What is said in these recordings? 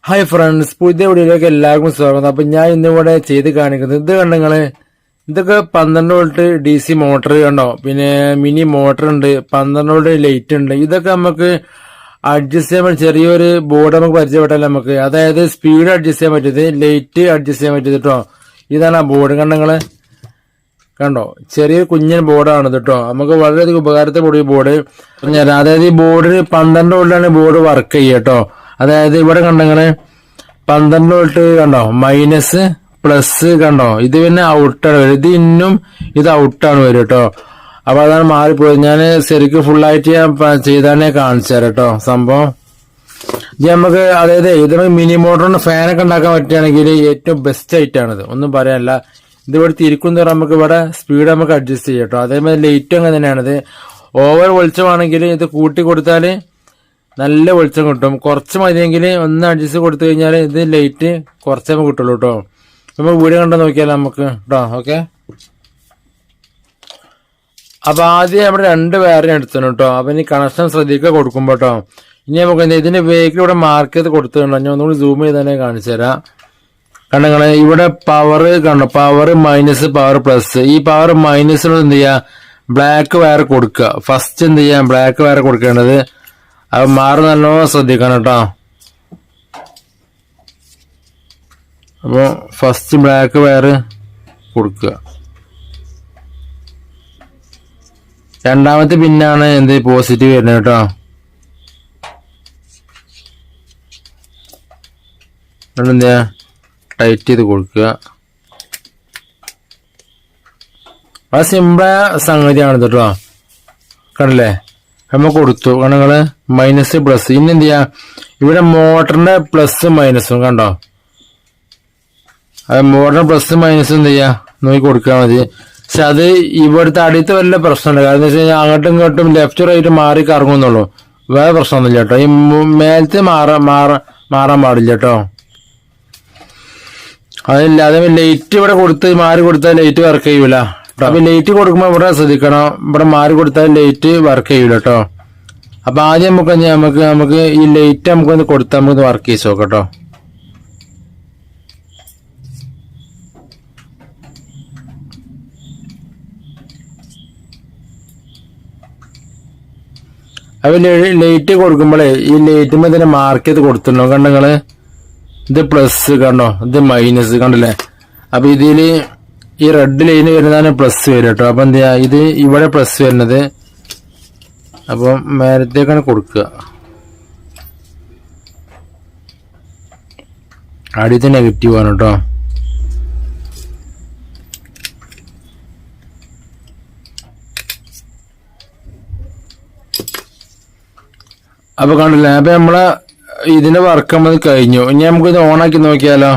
Hi friends, പുതിയ വീഡിയോയിലേക്ക് എല്ലാവർക്കും സ്വാഗതം. അപ്പൊ ഞാൻ ഇന്നിവിടെ ചെയ്ത് കാണിക്കുന്നത് ഇത് കണ്ടങ്ങള്, ഇതൊക്കെ 12 വോൾട്ട് DC മോട്ടർ കണ്ടോ, പിന്നെ മിനി മോട്ടർ ഉണ്ട്, 12 വോൾട്ട് ലൈറ്റ് ഉണ്ട്. ഇതൊക്കെ നമുക്ക് അഡ്ജസ്റ്റ് ചെയ്യാൻ പറ്റും. ചെറിയൊരു ബോർഡ് നമുക്ക് പരിചയപ്പെട്ടാൽ നമുക്ക്, അതായത് സ്പീഡ് അഡ്ജസ്റ്റ് ചെയ്യാൻ പറ്റിയത്, ലൈറ്റ് അഡ്ജസ്റ്റ് ചെയ്യാൻ പറ്റിയത് കേട്ടോ. ഇതാണ് ആ ബോർഡ് കണ്ടങ്ങള്, കണ്ടോ, ചെറിയൊരു കുഞ്ഞൻ ബോർഡാണ് കേട്ടോ. നമുക്ക് വളരെയധികം ഉപകാരത്തോടെ ഈ ബോർഡ്, അതായത് ഈ ബോർഡിന് 12 വോൾട്ടാണ് ബോർഡ് വർക്ക് ചെയ്യുക കേട്ടോ. അതായത് ഇവിടെ കണ്ടങ്ങള് 12 വോൾട്ട് കണ്ടോ, മൈനസ് പ്ലസ് കണ്ടോ, ഇത് പിന്നെ ഔട്ടാണ് വരും, ഇത് ഇന്നും ഇത് ഔട്ടാണ് വരും കേട്ടോ. അപ്പൊ അതാണ് മാറിപ്പോയത്. ഞാൻ ശരിക്കും ഫുള്ളായിട്ട് ഞാൻ ചെയ്താലേ കാണിച്ചു തരാം കേട്ടോ സംഭവം. ഇത് നമുക്ക് അതായത് ഇത് മിനി മോട്ടറിന് ഫാനൊക്കെ ഉണ്ടാക്കാൻ പറ്റുകയാണെങ്കിൽ ഏറ്റവും ബെസ്റ്റ് ആയിട്ടാണിത്, ഒന്നും പറയാനല്ല. ഇത് ഇവിടെ തിരിക്കും തോറും നമുക്ക് ഇവിടെ സ്പീഡ് നമുക്ക് അഡ്ജസ്റ്റ് ചെയ്യാം കേട്ടോ. അതേമാതിരി ലൈറ്റും അങ്ങനെ തന്നെയാണിത്. ഓവർ വെളിച്ചമാണെങ്കിൽ ഇത് കൂട്ടി കൊടുത്താൽ നല്ല വെളിച്ചം കിട്ടും. കുറച്ച് മതിയെങ്കിൽ ഒന്ന് അഡ്ജസ്റ്റ് കൊടുത്തു കഴിഞ്ഞാൽ ഇത് ലൈറ്റ് കുറച്ചേ കിട്ടുള്ളൂ കേട്ടോ. നമുക്ക് വീഡിയോ കണ്ടു നോക്കിയാലോ നമുക്ക് കേട്ടോ. ഓക്കെ, അപ്പൊ ആദ്യം നമ്മുടെ 2 വയറിന് എടുത്തു കേട്ടോ. അപ്പൊ ഇനി കണക്ഷൻ ശ്രദ്ധിക്കുക കൊടുക്കുമ്പോ കേട്ടോ. ഇനി നമുക്ക് ഇതിന്റെ വെഹിക്കിൾ ഇവിടെ മാർക്ക് ചെയ്ത് കൊടുത്തിട്ടുണ്ടോ, ഞാൻ ഒന്നുകൂടി സൂം ചെയ്ത് തന്നെ കാണിച്ചു തരാം. കണ്ടങ്ങള് ഇവിടെ പവർ കണ്ടോ, പവർ മൈനസ് പവർ പ്ലസ്. ഈ പവർ മൈനസിനോട് എന്ത് ചെയ്യാ, ബ്ലാക്ക് വയർ കൊടുക്കുക. ഫസ്റ്റ് എന്ത് ചെയ്യാം, ബ്ലാക്ക് വയർ കൊടുക്കേണ്ടത്. അത് മാറി നല്ലോണം ശ്രദ്ധിക്കണം കേട്ടോ. അപ്പൊ ഫസ്റ്റ് ബ്ലാക്ക് വയർ കൊടുക്കുക. രണ്ടാമത്തെ പിന്നാണ് എന്ത് പോസിറ്റീവ് വരുന്നത് കേട്ടോ. എന്താ ടൈറ്റ് ചെയ്ത് കൊടുക്കുക. അത് സിമ്പിളായ സംഗതിയാണ് കേട്ടോ. കണ്ടല്ലേ, നമ്മ കൊടുത്തു കണങ്ങള് മൈനസ് പ്ലസ്. ഇനി എന്ത് ചെയ്യാ, ഇവിടെ മോട്ടറിന്റെ പ്ലസ് മൈനസും കണ്ടോ, അത് മോട്ടറിന്റെ പ്ലസ് മൈനസും എന്ത് ചെയ്യാ നോക്കി കൊടുക്കാൻ മതി. പക്ഷെ അത് ഇവിടുത്തെ അടിയത്ത് വല്ല പ്രശ്നമുണ്ട്. കാരണം എന്താ വെച്ച് കഴിഞ്ഞാൽ അങ്ങോട്ടും ഇങ്ങോട്ടും ലെഫ്റ്റ് റൈറ്റ് മാറി കറങ്ങുന്നുള്ളൂ, വേറെ പ്രശ്നമൊന്നുമില്ല കേട്ടോ. ഈ മേലത്തെ മാറാൻ പാടില്ല കേട്ടോ. അതില്ല, അതേ ലൈറ്റ് ഇവിടെ കൊടുത്ത് മാറി കൊടുത്താൽ ലൈറ്റ് വർക്ക് ചെയ്യൂല. അപ്പൊ ലൈറ്റ് കൊടുക്കുമ്പോ ഇവിടെ ശ്രദ്ധിക്കണം, ഇവിടെ മാറി കൊടുത്താൽ ലൈറ്റ് വർക്ക് ചെയ്യൂല കേട്ടോ. അപ്പൊ ആദ്യം നമുക്ക് ഈ ലൈറ്റ് നമുക്കൊന്ന് കൊടുത്താൽ നമുക്ക് വർക്ക് ചെയ്ത് നോക്കാം കേട്ടോ. അപ്പൊ ലൈറ്റ് കൊടുക്കുമ്പോഴേ ഈ ലൈറ്റുമ്പോ തന്നെ മാർക്ക് ചെയ്ത് കൊടുത്തിട്ടുണ്ടോ കണ്ടങ്ങള്. ഇത് പ്ലസ് കണ്ടോ, ഇത് മൈനസ് കണ്ടല്ലേ. അപ്പൊ ഇതില് ഈ റെഡ് ലൈന് വരുന്നതാണ് പ്ലസ് വരും കേട്ടോ. അപ്പൊ എന്ത് ചെയ്യാ, ഇത് ഇവിടെ പ്ലസ് വരുന്നത്, അപ്പൊ മേലത്തേക്കാണ് കൊടുക്കുക. ആദ്യത്തെ നെഗറ്റീവ് ആണ് കേട്ടോ. അപ്പൊ കണ്ടില്ലേ, അപ്പൊ നമ്മളെ ഇതിന്റെ വർക്ക് നമ്മൾ കഴിഞ്ഞു. ഇനി നമുക്കിത് ഓണാക്കി നോക്കിയാലോ.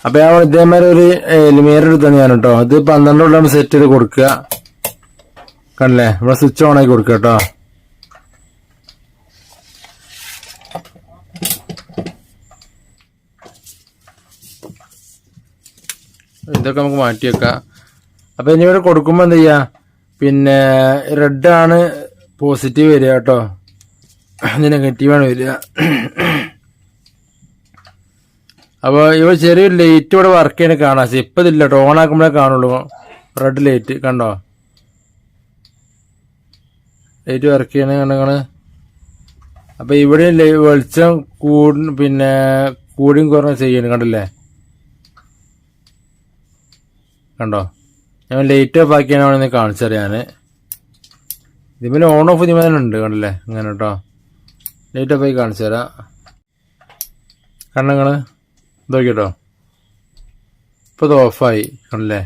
അപ്പൊ ഞാൻ ഇതേമാതിരി ഒരു എലിമേർ എടുത്താണ് ഞാൻ കേട്ടോ. ഇത് 12 വോൾട്ട് സെറ്റ് ചെയ്ത് കൊടുക്കുക. കണ്ടല്ലേ, ഇവിടെ സ്വിച്ച് ഓൺ ആക്കി കൊടുക്കുക കേട്ടോ. ഇതൊക്കെ നമുക്ക് മാറ്റി വെക്കാം. അപ്പൊ ഇനി ഇവിടെ കൊടുക്കുമ്പോ എന്ത് ചെയ്യാ, പിന്നെ റെഡ് ആണ് പോസിറ്റീവ് വരിക കേട്ടോ, ഇത് നെഗറ്റീവാണ് വരിക. അപ്പൊ ഇവിടെ ചെറിയൊരു ലൈറ്റ് ഇവിടെ വർക്ക് ചെയ്യണ കാണാം. പക്ഷെ ഇപ്പൊ ഇതില്ല കേട്ടോ, ഓൺ ആക്കുമ്പോഴേ കാണുള്ളൂ റെഡ് ലൈറ്റ് കണ്ടോ, ലൈറ്റ് വർക്ക് ചെയ്യണ കണ്ടങ്ങള്. അപ്പൊ ഇവിടെ വെളിച്ചം പിന്നെ കൂടിയും കുറഞ്ഞ ചെയ്യണം കണ്ടല്ലേ, കണ്ടോ. ഞാൻ ലൈറ്റ് ഓഫ് ആക്കിയാണ് കാണിച്ചറിയാന്. ഇതിന് ഓൺ ഓഫ് ഇതിമേലെ ഉണ്ട് കണ്ടല്ലേ, അങ്ങനെ കേട്ടോ. ലൈറ്റ് ഓഫ് ആയി കാണിച്ചു തരാം കണ്ണങ്ങള്, നോക്കിട്ടോ. ഇപ്പൊ ഇത് ഓഫായി കണ്ടല്ലേ,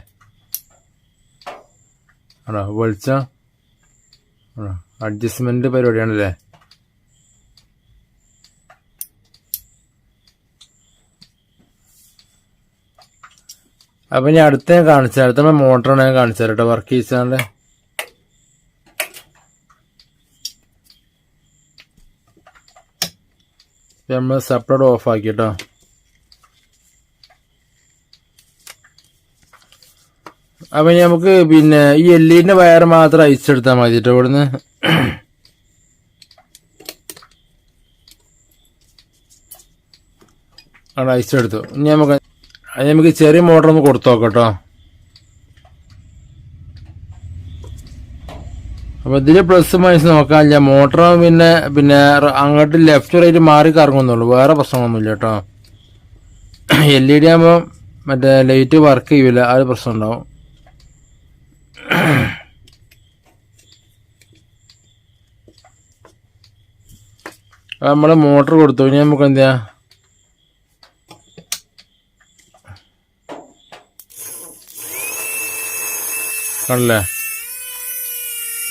ആണോ വെളിച്ചം അഡ്ജസ്റ്റ്മെന്റ് പരിപാടിയാണല്ലേ. അപ്പൊ ഞാൻ അടുത്ത കാണിച്ചു, അടുത്ത മോട്ടറാണ് ഞാൻ കാണിച്ചു തരാം കേട്ടോ, വർക്ക് ചെയ്യിച്ചാണ്ട്. നമ്മൾ സെപ്പറേറ്റ് ഓഫ് ആക്കി കേട്ടോ. അപ്പൊ നമുക്ക് പിന്നെ ഈ എല്ലിന്റെ വയർ മാത്രം അയച്ചെടുത്താൽ മതി കേട്ടോ ഇവിടുന്ന്. അവിടെ അയച്ചെടുത്തു. ഇനി നമുക്ക് ചെറിയ മോട്ടർ ഒന്ന് കൊടുത്തു നോക്കട്ടോ. അപ്പൊ ഇതില് പ്ലസ് മൈനസ് നോക്കാനില്ല. മോട്ടർ പിന്നെ അങ്ങോട്ട് ലെഫ്റ്റ് റൈറ്റ് മാറി കറങ്ങുന്നുള്ളൂ, വേറെ പ്രശ്നമൊന്നുമില്ല കേട്ടോ. LED ആകുമ്പോൾ മറ്റേ ലൈറ്റ് വർക്ക് ചെയ്യൂല, ആ ഒരു പ്രശ്നം ഉണ്ടാവും. നമ്മള് മോട്ടർ കൊടുത്തു. ഇനി നമുക്ക് എന്താ കണ്ടല്ലേ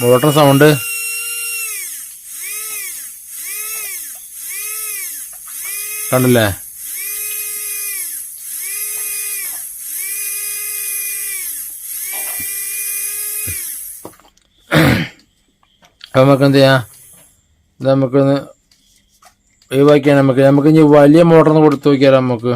മോട്ടർ സൗണ്ട്. കണ്ടില്ലേ അപ്പം നമുക്ക് എന്ത് ചെയ്യാം, ഇത് നമുക്കൊന്ന് ഒഴിവാക്കിയാൽ നമുക്ക് ഇനി വലിയ മോട്ടറിന് കൊടുത്തു നോക്കിയാലോ. നമുക്ക്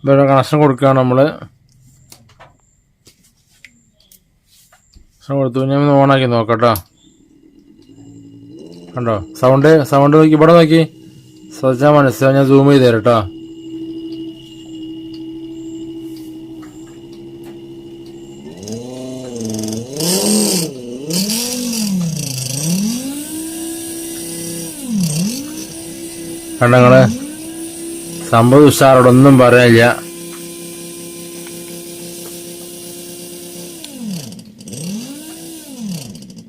ഇവിടെ കണക്ഷൻ കൊടുക്കുകയാണ് നമ്മൾ. കണക്ഷൻ കൊടുത്തു. ഞാൻ ഓണാക്കി നോക്കട്ടോ. കണ്ടോ സൗണ്ട് നോക്കി, ഇവിടെ നോക്കി ശ്രദ്ധിച്ചാൽ മനസ്സിലാവും. ഞാൻ സൂം ചെയ്ത് തരാം കേട്ടോ. കണ്ടങ്ങള് സംഭവം ഉഷാറോടെ ഒന്നും പറയാനില്ല.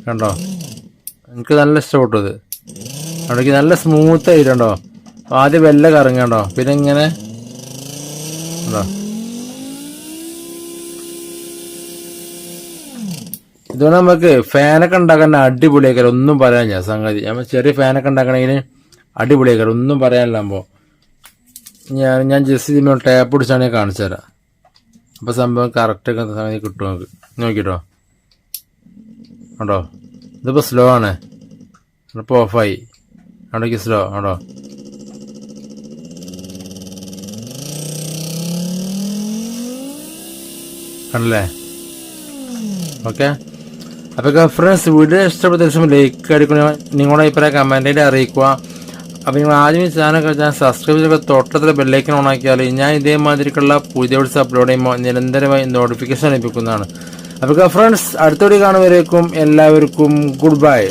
കണ്ടോ എനിക്ക് നല്ല ഇഷ്ടപ്പെട്ടു ഇത്. അവിടേക്ക് നല്ല സ്മൂത്ത് ആയിട്ടുണ്ടോ. ആദ്യം വെല്ല കറങ്ങണ്ടോ, പിന്നെ ഇങ്ങനെ കണ്ടോ. ഇതുകൊണ്ട് നമുക്ക് ഫാനൊക്കെ ഉണ്ടാക്കാൻ അടിപൊളിയാക്കാറ്, ഒന്നും പറയാനില്ല സംഗതി. നമ്മൾ ചെറിയ ഫാനൊക്കെ ഉണ്ടാക്കണമെങ്കിൽ അടിപൊളിയാക്കാറ്, ഒന്നും പറയാനില്ല. അപ്പോ ഞാൻ ജസ്റ്റ് ഇതിന് ടാപ്പ് പിടിച്ചാണ് ഞാൻ കാണിച്ചു തരാം. അപ്പോൾ സംഭവം കറക്റ്റൊക്കെ സംഗതി കിട്ടും നമുക്ക്. നോക്കിട്ടോ കണ്ടോ. ഇതിപ്പോൾ സ്ലോ ആണ്, ഇപ്പോൾ ഓഫായി. അവിടേക്ക് സ്ലോ കണ്ടോ. കണ്ടല്ലേ. ഓക്കെ. അപ്പോൾ ഫ്രണ്ട്സ്, വീഡിയോ ഇഷ്ടപ്പെട്ട ദിവസം ലൈക്ക് അടിക്കണം, നിങ്ങളുടെ അഭിപ്രായം കമൻറ്റായിട്ട് അറിയിക്കുക. അപ്പോൾ നിങ്ങൾ ആദ്യം ചാനൽ ഞാൻ സബ്സ്ക്രൈബ് ചെയ്തൊക്കെ തൊട്ടത്തിൽ ബെല്ലൈക്കൻ ഓണാക്കിയാൽ ഞാൻ ഇതേമാതിരിക്കുള്ള പുതിയ വീഡിയോസ് അപ്ലോഡ് ചെയ്യുമ്പോൾ നിരന്തരമായി നോട്ടിഫിക്കേഷൻ ലഭിക്കുന്നതാണ്. അപ്പോൾ ഫ്രണ്ട്സ്, അടുത്ത വീഡിയോ കാണുന്നവരേക്കും എല്ലാവർക്കും ഗുഡ് ബൈ.